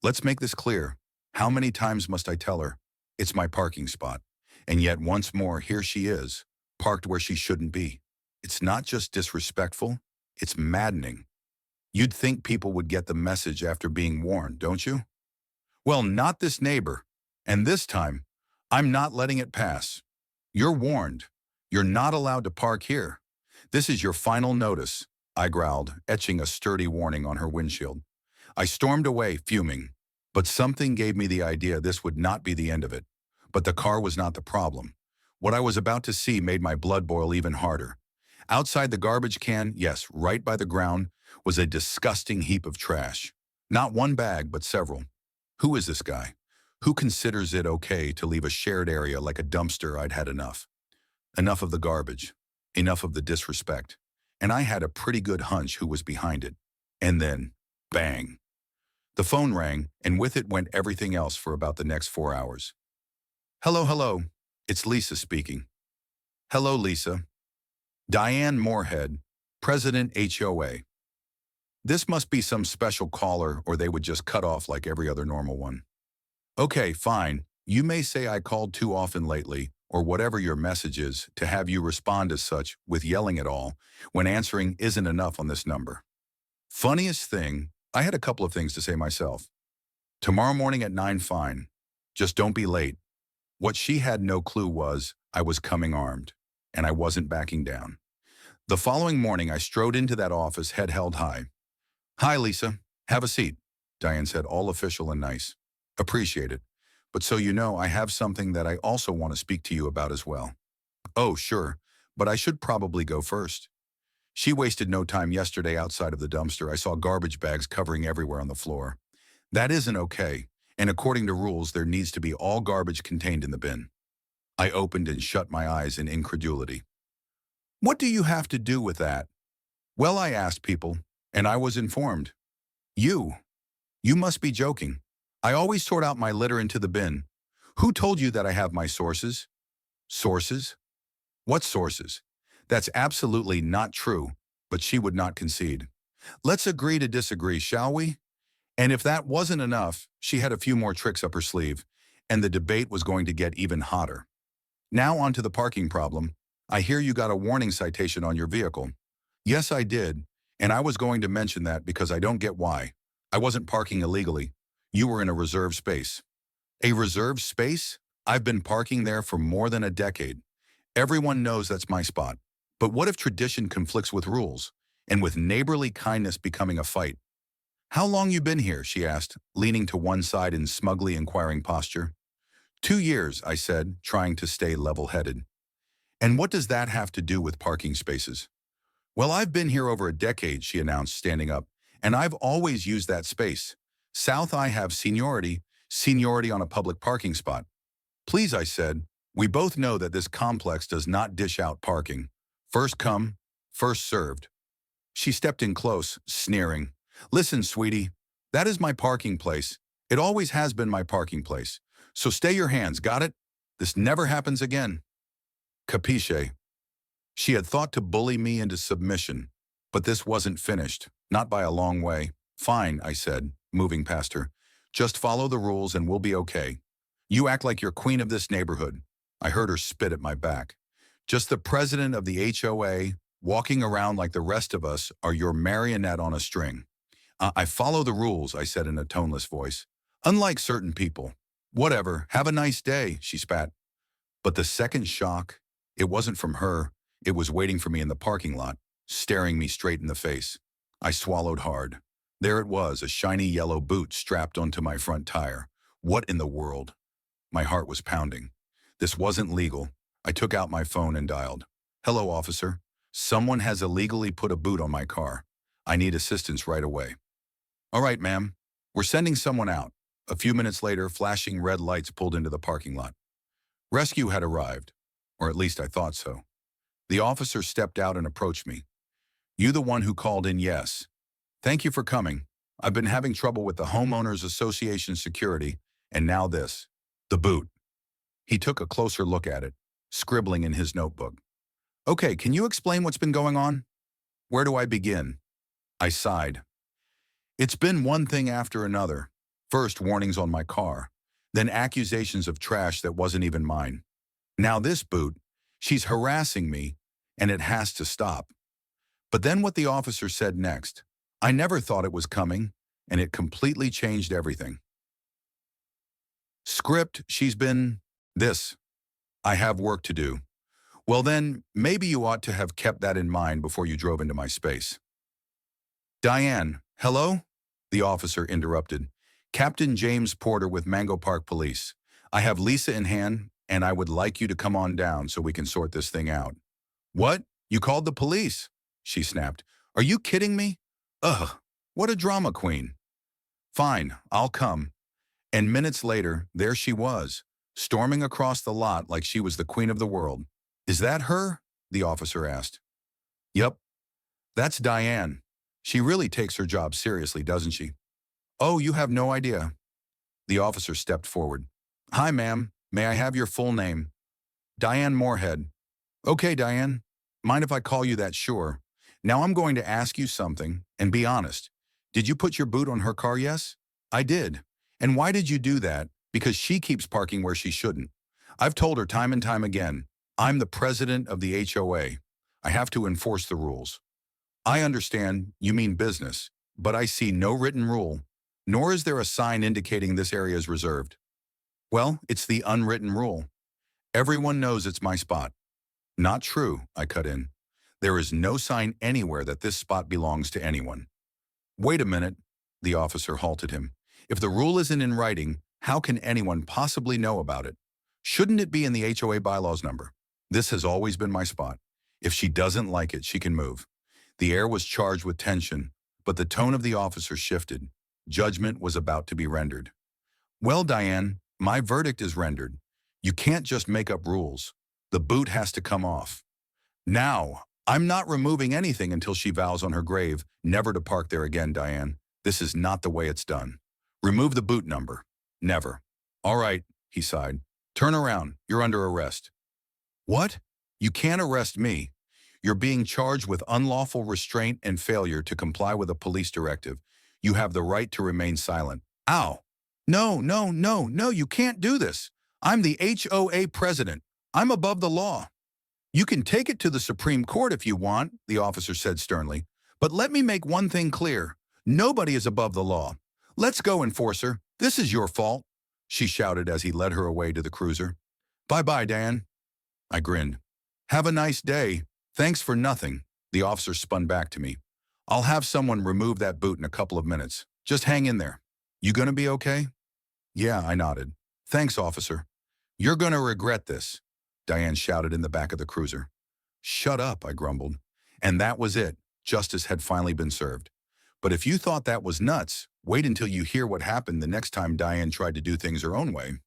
Let's make this clear. How many times must I tell her? It's my parking spot. And yet once more, here she is, parked where she shouldn't be. It's not just disrespectful, it's maddening. You'd think people would get the message after being warned, don't you? Well, not this neighbor. And this time, I'm not letting it pass. You're warned. You're not allowed to park here. This is your final notice, I growled, etching a sturdy warning on her windshield. I stormed away, fuming. But something gave me the idea this would not be the end of it. But the car was not the problem. What I was about to see made my blood boil even harder. Outside the garbage can, yes, right by the ground, was a disgusting heap of trash. Not one bag, but several. Who is this guy? Who considers it okay to leave a shared area like a dumpster? I'd had enough. Enough of the garbage. Enough of the disrespect. And I had a pretty good hunch who was behind it. And then, bang. The phone rang, and with it went everything else for about the next 4 hours. Hello, hello. It's Lisa speaking. Hello, Lisa. Diane Moorhead, President HOA. This must be some special caller or they would just cut off like every other normal one. Okay, fine. You may say I called too often lately, or whatever your message is, to have you respond as such with yelling at all, when answering isn't enough on this number. Funniest thing, I had a couple of things to say myself. Tomorrow morning at 9, fine. Just don't be late. What she had no clue was I was coming armed, and I wasn't backing down. The following morning, I strode into that office, head held high. Hi, Lisa. Have a seat, Diane said, all official and nice. Appreciate it. But so you know, I have something that I also want to speak to you about as well. Oh, sure, but I should probably go first. She wasted no time yesterday outside of the dumpster. I saw garbage bags covering everywhere on the floor. That isn't okay, and according to rules, there needs to be all garbage contained in the bin. I opened and shut my eyes in incredulity. What do you have to do with that? Well, I asked people, and I was informed. You must be joking. I always sort out my litter into the bin. Who told you that I have my sources? Sources? What sources? That's absolutely not true, but she would not concede. Let's agree to disagree, shall we? And if that wasn't enough, she had a few more tricks up her sleeve, and the debate was going to get even hotter. Now on to the parking problem. I hear you got a warning citation on your vehicle. Yes, I did, and I was going to mention that because I don't get why. I wasn't parking illegally. You were in a reserved space. A reserved space? I've been parking there for more than a decade. Everyone knows that's my spot. But what if tradition conflicts with rules, and with neighborly kindness becoming a fight? How long you been here? She asked, leaning to one side in smugly inquiring posture. 2 years, I said, trying to stay level-headed. And what does that have to do with parking spaces? Well, I've been here over a decade, she announced, standing up, and I've always used that space. South, I have seniority on a public parking spot. Please, I said, we both know that this complex does not dish out parking. First come, first served. She stepped in close, sneering. Listen, sweetie, that is my parking place. It always has been my parking place. So stay your hands, got it? This never happens again. Capisce? She had thought to bully me into submission, but this wasn't finished, not by a long way. Fine, I said, moving past her. Just follow the rules and we'll be okay. You act like you're queen of this neighborhood. I heard her spit at my back. Just the president of the HOA, walking around like the rest of us, are your marionette on a string. I follow the rules, I said in a toneless voice. Unlike certain people. Whatever, have a nice day, she spat. But the second shock, it wasn't from her. It was waiting for me in the parking lot, staring me straight in the face. I swallowed hard. There it was, a shiny yellow boot strapped onto my front tire. What in the world? My heart was pounding. This wasn't legal. I took out my phone and dialed. Hello, officer. Someone has illegally put a boot on my car. I need assistance right away. All right, ma'am. We're sending someone out. A few minutes later, flashing red lights pulled into the parking lot. Rescue had arrived, or at least I thought so. The officer stepped out and approached me. You the one who called in, yes. Thank you for coming. I've been having trouble with the Homeowners Association security, and now this. The boot. He took a closer look at it, scribbling in his notebook. Okay, can you explain what's been going on? Where do I begin? I sighed. It's been one thing after another. First, warnings on my car, then accusations of trash that wasn't even mine. Now this boot, she's harassing me, and it has to stop. But then what the officer said next, I never thought it was coming, and it completely changed everything. Script, she's been this. I have work to do. Well then, maybe you ought to have kept that in mind before you drove into my space. Diane, hello? The officer interrupted. Captain James Porter with Mango Park Police. I have Lisa in hand, and I would like you to come on down so we can sort this thing out. What? You called the police? She snapped. Are you kidding me? Ugh, what a drama queen. Fine, I'll come. And minutes later, there she was, storming across the lot like she was the queen of the world. Is that her? The officer asked. Yup, that's Diane. She really takes her job seriously, doesn't she? Oh, you have no idea. The officer stepped forward. Hi, ma'am. May I have your full name? Diane Moorhead. Okay, Diane. Mind if I call you that? Sure. Now I'm going to ask you something, and be honest. Did you put your boot on her car? Yes? I did. And why did you do that? Because she keeps parking where she shouldn't. I've told her time and time again, I'm the president of the HOA. I have to enforce the rules. I understand you mean business, but I see no written rule, nor is there a sign indicating this area is reserved. Well, it's the unwritten rule. Everyone knows it's my spot. Not true, I cut in. There is no sign anywhere that this spot belongs to anyone. Wait a minute, the officer halted him. If the rule isn't in writing, how can anyone possibly know about it? Shouldn't it be in the HOA bylaws number? This has always been my spot. If she doesn't like it, she can move. The air was charged with tension, but the tone of the officer shifted. Judgment was about to be rendered. Well, Diane, my verdict is rendered. You can't just make up rules. The boot has to come off. Now, I'm not removing anything until she vows on her grave never to park there again, Diane. This is not the way it's done. Remove the boot number. Never. All right, he sighed. Turn around. You're under arrest. What? You can't arrest me. You're being charged with unlawful restraint and failure to comply with a police directive. You have the right to remain silent. Ow! No, you can't do this. I'm the HOA president. I'm above the law. You can take it to the Supreme Court if you want, the officer said sternly. But let me make one thing clear. Nobody is above the law. Let's go, enforcer. This is your fault, she shouted as he led her away to the cruiser. Bye-bye, Dan. I grinned. Have a nice day. Thanks for nothing. The officer spun back to me. I'll have someone remove that boot in a couple of minutes. Just hang in there. You gonna be okay? Yeah, I nodded. Thanks, officer. You're gonna regret this, Diane shouted in the back of the cruiser. Shut up, I grumbled. And that was it. Justice had finally been served. But if you thought that was nuts, wait until you hear what happened the next time Diane tried to do things her own way.